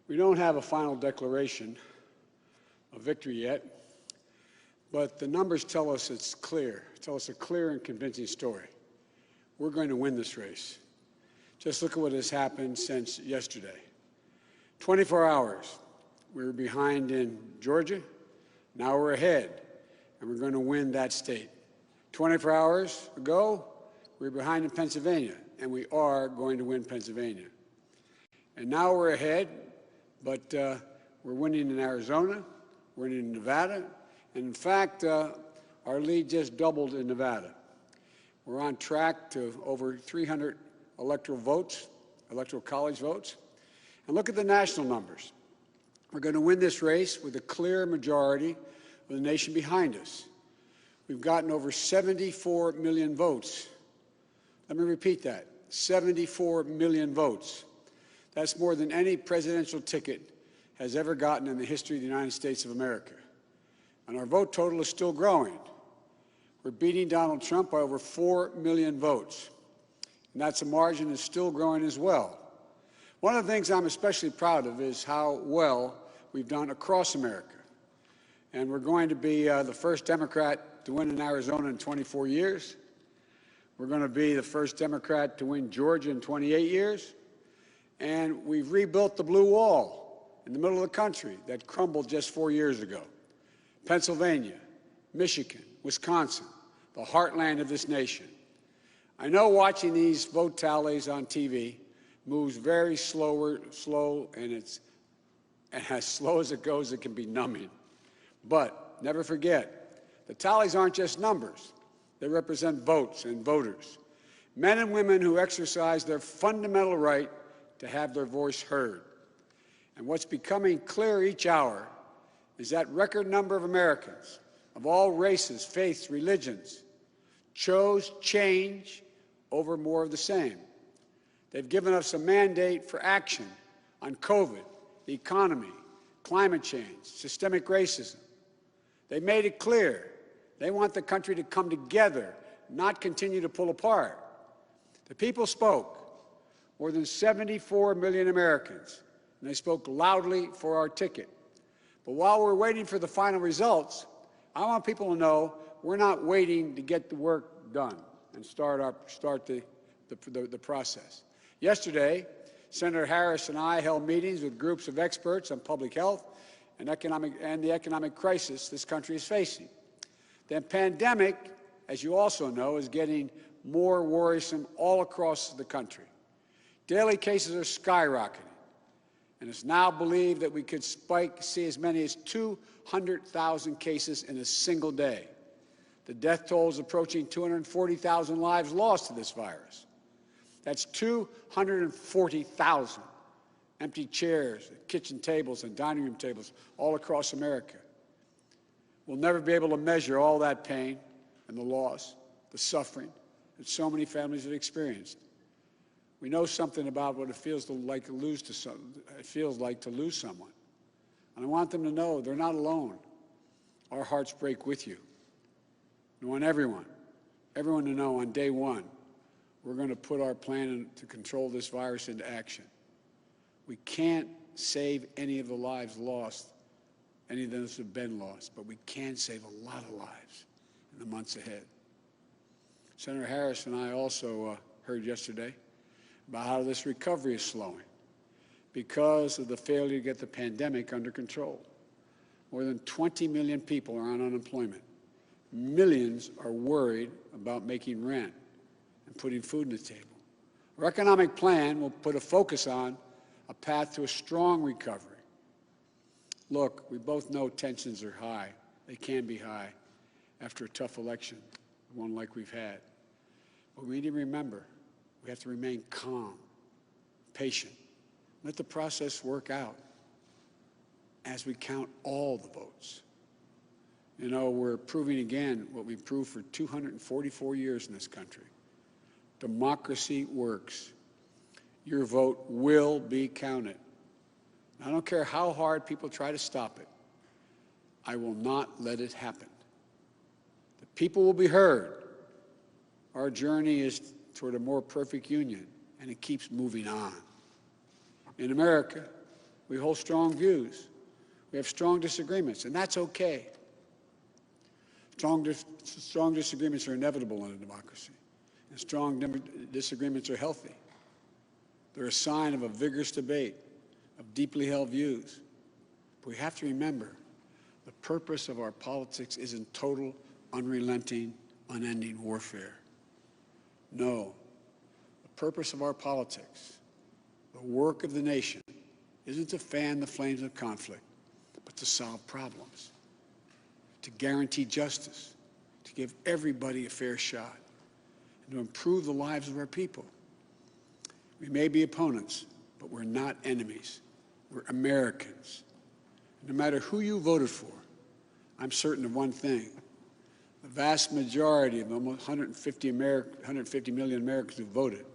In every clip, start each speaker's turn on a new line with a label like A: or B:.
A: We don't have a final declaration of victory yet, but the numbers tell us it's clear, tell us a clear and convincing story. We're going to win this race. Just look at what has happened since yesterday. 24 hours, we were behind in Georgia. Now we're ahead, and we're going to win that state. 24 hours ago, we were behind in Pennsylvania, and we are going to win Pennsylvania. And now we're ahead, but we're winning in Arizona, we're winning in Nevada, and in fact, our lead just doubled in Nevada. We're on track to over 300 electoral votes, electoral college votes. And look at the national numbers. We're going to win this race with a clear majority of the nation behind us. We've gotten over 74 million votes. Let me repeat that, 74 million votes. That's more than any presidential ticket has ever gotten in the history of the United States of America. And our vote total is still growing. We're beating Donald Trump by over 4 million votes. And that's a margin that's still growing as well. One of the things I'm especially proud of is how well we've done across America. And we're going to be the first Democrat to win in Arizona in 24 years. We're going to be the first Democrat to win Georgia in 28 years. And we've rebuilt the blue wall in the middle of the country that crumbled just 4 years ago. Pennsylvania, Michigan, Wisconsin, the heartland of this nation. I know watching these vote tallies on TV moves very slow, and as slow as it goes, it can be numbing. But never forget, the tallies aren't just numbers. They represent votes and voters, men and women who exercise their fundamental right to have their voice heard. And what's becoming clear each hour is that record number of Americans of all races, faiths, religions chose change over more of the same. They've given us a mandate for action on COVID, the economy, climate change, systemic racism. They made it clear they want the country to come together, not continue to pull apart. The people spoke, more than 74 million Americans, and they spoke loudly for our ticket. But while we're waiting for the final results, I want people to know we're not waiting to get the work done and start the process. Yesterday, Senator Harris and I held meetings with groups of experts on public health and the economic crisis this country is facing. The pandemic, as you also know, is getting more worrisome all across the country. Daily cases are skyrocketing, and it's now believed that we could see as many as 200,000 cases in a single day. The death toll is approaching 240,000 lives lost to this virus. That's 240,000 empty chairs, kitchen tables, and dining room tables all across America. We'll never be able to measure all that pain and the loss, the suffering that so many families have experienced. We know something about what it feels like to lose someone. And I want them to know they're not alone. Our hearts break with you. I want everyone to know on day one, we're going to put our plan to control this virus into action. We can't save any of the lives lost, any of those have been lost, but we can save a lot of lives in the months ahead. Senator Harris and I also heard yesterday about how this recovery is slowing because of the failure to get the pandemic under control. More than 20 million people are on unemployment. Millions are worried about making rent and putting food on the table. Our economic plan will put a focus on a path to a strong recovery. Look, we both know tensions are high. They can be high after a tough election, one like we've had. But we need to remember, we have to remain calm, patient. Let the process work out as we count all the votes. You know, we're proving again what we've proved for 244 years in this country. Democracy works. Your vote will be counted. I don't care how hard people try to stop it. I will not let it happen. The people will be heard. Our journey is toward a more perfect union, and it keeps moving on. In America, We hold strong views. We have strong disagreements, and that's okay. Strong disagreements are inevitable in a democracy, and strong disagreements are healthy. They're a sign of a vigorous debate, of deeply held views. But we have to remember, the purpose of our politics isn't total, unrelenting, unending warfare. No, the purpose of our politics, the work of the nation, isn't to fan the flames of conflict, but to solve problems, to guarantee justice, to give everybody a fair shot, and to improve the lives of our people. We may be opponents, but we're not enemies. We're Americans. No matter who you voted for, I'm certain of one thing. The vast majority of almost 150 million Americans who voted,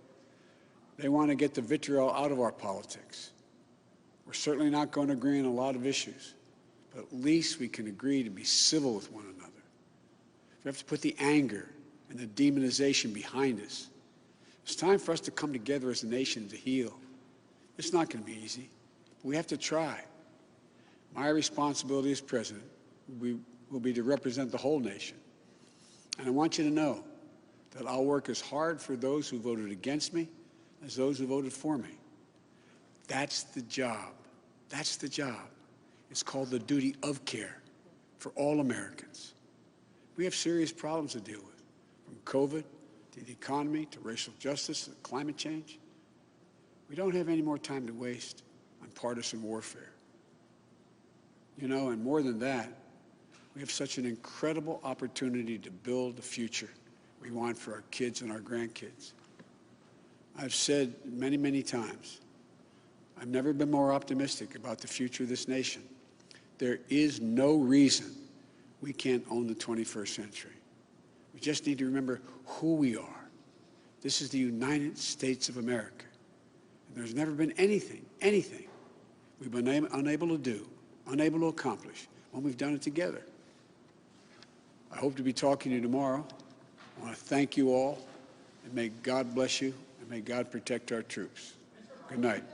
A: they want to get the vitriol out of our politics. We're certainly not going to agree on a lot of issues, but at least we can agree to be civil with one another. We have to put the anger and the demonization behind us. It's time for us to come together as a nation to heal. It's not going to be easy, but we have to try. My responsibility as president will be to represent the whole nation. And I want you to know that I'll work as hard for those who voted against me as those who voted for me. That's the job. That's the job. It's called the duty of care for all Americans. We have serious problems to deal with, from COVID to the economy to racial justice to climate change. We don't have any more time to waste on partisan warfare. You know, and more than that, we have such an incredible opportunity to build the future we want for our kids and our grandkids. I've said many, many times, I've never been more optimistic about the future of this nation. There is no reason we can't own the 21st century. We just need to remember who we are. This is the United States of America. And there's never been anything we've been unable to do, unable to accomplish when we've done it together. I hope to be talking to you tomorrow. I want to thank you all, and may God bless you, and may God protect our troops. Good night.